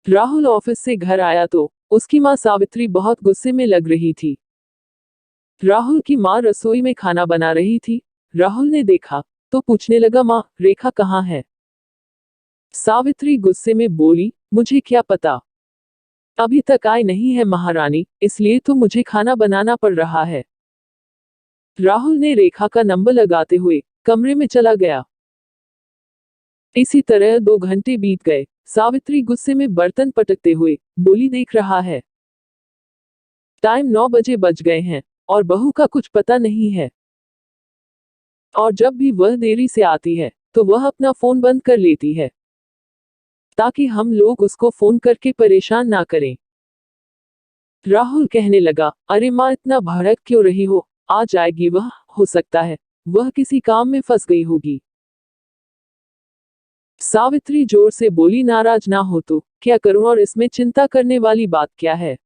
Rahul office से घर आया तो उसकी माँ सावित्री बहुत गुस्से में लग रही थी। राहुल की माँ रसोई में खाना बना रही थी। राहुल ने देखा तो पूछने लगा, माँ, रेखा कहाँ है? सावित्री गुस्से में बोली, मुझे क्या पता, अभी तक आई नहीं है महारानी, इसलिए तो मुझे खाना बनाना पड़ रहा है। राहुल ने रेखा का नंबर लगाते हुए कमरे में चला गया। इसी तरह 2 घंटे बीत गए। सावित्री गुस्से में बर्तन पटकते हुए बोली, देख रहा है, टाइम 9 बजे बज गए हैं और बहू का कुछ पता नहीं है। और जब भी वह देरी से आती है तो वह अपना फोन बंद कर लेती है ताकि हम लोग उसको फोन करके परेशान ना करें। राहुल कहने लगा, अरे माँ, इतना भड़क क्यों रही हो? आ जाएगी वह, हो सकता है वह किसी काम में फंस गई होगी। सावित्री जोर से बोली, नाराज ना हो तो क्या करूं, और इसमें चिंता करने वाली बात क्या है?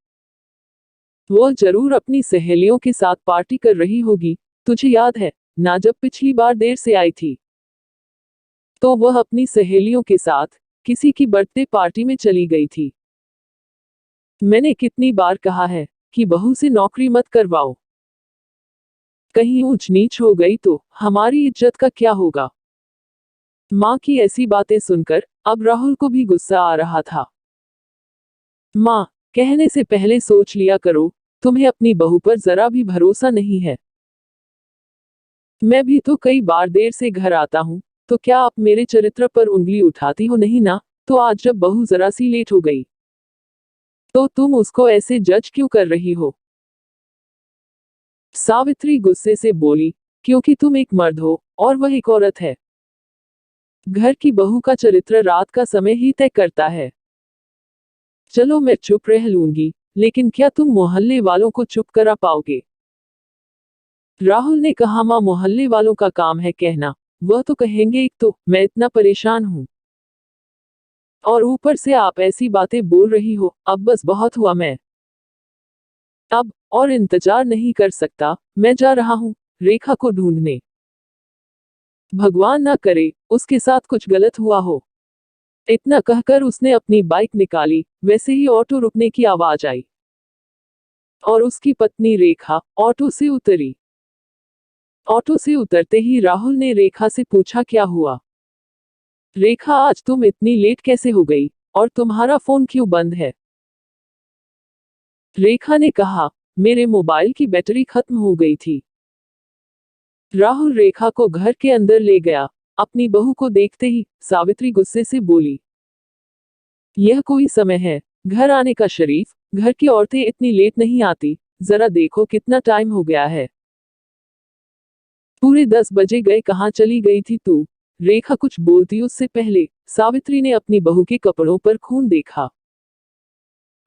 वह जरूर अपनी सहेलियों के साथ पार्टी कर रही होगी। तुझे याद है ना, जब पिछली बार देर से आई थी तो वह अपनी सहेलियों के साथ किसी की बर्थडे पार्टी में चली गई थी। मैंने कितनी बार कहा है कि बहू से नौकरी मत करवाओ, कहीं ऊंच नीच हो गई तो हमारी इज्जत का क्या होगा? माँ की ऐसी बातें सुनकर अब राहुल को भी गुस्सा आ रहा था। माँ, कहने से पहले सोच लिया करो, तुम्हें अपनी बहू पर जरा भी भरोसा नहीं है। मैं भी तो कई बार देर से घर आता हूँ, तो क्या आप मेरे चरित्र पर उंगली उठाती हो नहीं ना? तो आज जब बहू जरा सी लेट हो गई तो तुम उसको ऐसे जज क्यों कर रही हो? सावित्री गुस्से से बोली, क्योंकि तुम एक मर्द हो और वह एक औरत है। घर की बहू का चरित्र रात का समय ही तय करता है। चलो मैं चुप रह लूंगी, लेकिन क्या तुम मोहल्ले वालों को चुप करा पाओगे? राहुल ने कहा, माँ, मोहल्ले वालों का काम है कहना, वह तो कहेंगे एक तो मैं इतना परेशान हूँ, और ऊपर से आप ऐसी बातें बोल रही हो। अब बस बहुत हुआ, मैं अब और इंतजार नहीं कर सकता। मैं जा रहा हूँ रेखा को ढूंढने। भगवान ना करे उसके साथ कुछ गलत हुआ हो। इतना कहकर उसने अपनी बाइक निकाली। वैसे ही ऑटो रुकने की आवाज आई और उसकी पत्नी रेखा ऑटो से उतरी। ऑटो से उतरते ही राहुल ने रेखा से पूछा, क्या हुआ? रेखा, आज तुम इतनी लेट कैसे हो गई और तुम्हारा फोन क्यों बंद है? रेखा ने कहा, मेरे मोबाइल की बैटरी खत्म हो गई थी। राहुल रेखा को घर के अंदर ले गया। अपनी बहू को देखते ही सावित्री गुस्से से बोली, यह कोई समय है घर आने का शरीफ? घर की औरतें इतनी लेट नहीं आती, जरा देखो कितना टाइम हो गया है। पूरे 10 बजे गए, कहाँ चली गई थी तू? रेखा कुछ बोलती उससे पहले सावित्री ने अपनी बहू के कपड़ों पर खून देखा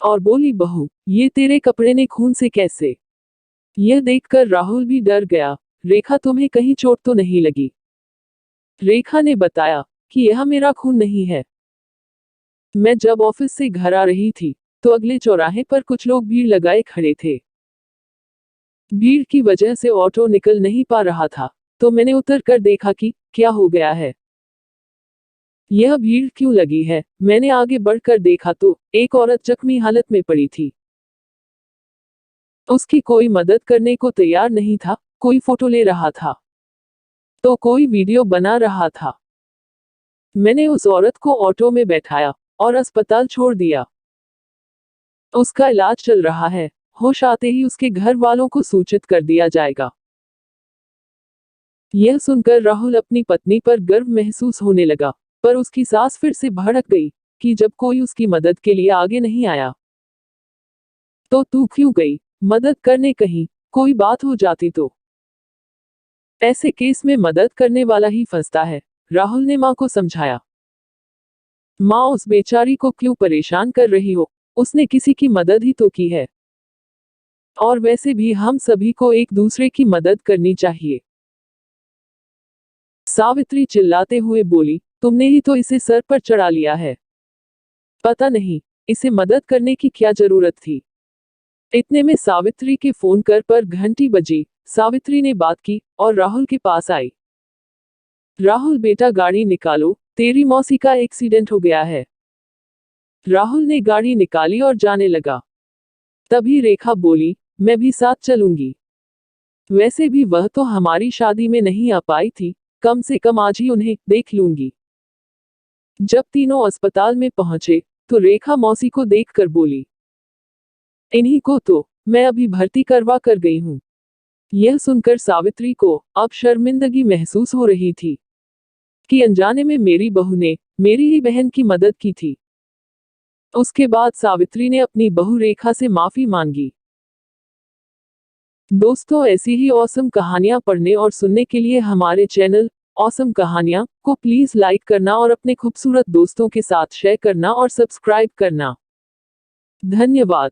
और बोली, बहू, ये तेरे कपड़े ने खून से कैसे? यह देखकर राहुल भी डर गया। रेखा, तुम्हें कहीं चोट तो नहीं लगी? रेखा ने बताया कि यह मेरा खून नहीं है। मैं जब ऑफिस से घर आ रही थी तो अगले चौराहे पर कुछ लोग भीड़ लगाए खड़े थे। भीड़ की वजह से ऑटो निकल नहीं पा रहा था, तो मैंने उतर कर देखा कि क्या हो गया है, यह भीड़ क्यों लगी है। मैंने आगे बढ़कर देखा तो एक औरत जख्मी हालत में पड़ी थी। उसकी कोई मदद करने को तैयार नहीं था। कोई फोटो ले रहा था तो कोई वीडियो बना रहा था। मैंने उस औरत को ऑटो में बैठाया और अस्पताल छोड़ दिया। उसका इलाज चल रहा है, होश आते ही उसके घर वालों को सूचित कर दिया जाएगा। यह सुनकर राहुल अपनी पत्नी पर गर्व महसूस होने लगा, पर उसकी सास फिर से भड़क गई कि जब कोई उसकी मदद के लिए आगे नहीं आया तो तू क्यों गई मदद करने? कहीं कोई बात हो जाती तो? ऐसे केस में मदद करने वाला ही फंसता है। राहुल ने मां को समझाया, माँ, उस बेचारी को क्यों परेशान कर रही हो? उसने किसी की मदद ही तो की है, और वैसे भी हम सभी को एक दूसरे की मदद करनी चाहिए। सावित्री चिल्लाते हुए बोली, तुमने ही तो इसे सर पर चढ़ा लिया है। पता नहीं इसे मदद करने की क्या जरूरत थी। इतने में सावित्री के फोन पर घंटी बजी। सावित्री ने बात की और राहुल के पास आई। राहुल, बेटा, गाड़ी निकालो, तेरी मौसी का एक्सीडेंट हो गया है। राहुल ने गाड़ी निकाली और जाने लगा। तभी रेखा बोली, मैं भी साथ चलूंगी। वैसे भी वह तो हमारी शादी में नहीं आ पाई थी, कम से कम आज ही उन्हें देख लूंगी। जब तीनों अस्पताल में पहुंचे तो रेखा मौसी को देखकर बोली, इन्हीं को तो मैं अभी भर्ती करवा कर गई हूं। यह सुनकर सावित्री को अब शर्मिंदगी महसूस हो रही थी कि अनजाने में मेरी बहू ने मेरी ही बहन की मदद की थी। उसके बाद सावित्री ने अपनी बहू रेखा से माफी मांगी। दोस्तों, ऐसी ही ऑसम कहानियां पढ़ने और सुनने के लिए हमारे चैनल ऑसम कहानियां को प्लीज लाइक करना और अपने खूबसूरत दोस्तों के साथ शेयर करना और सब्सक्राइब करना। धन्यवाद।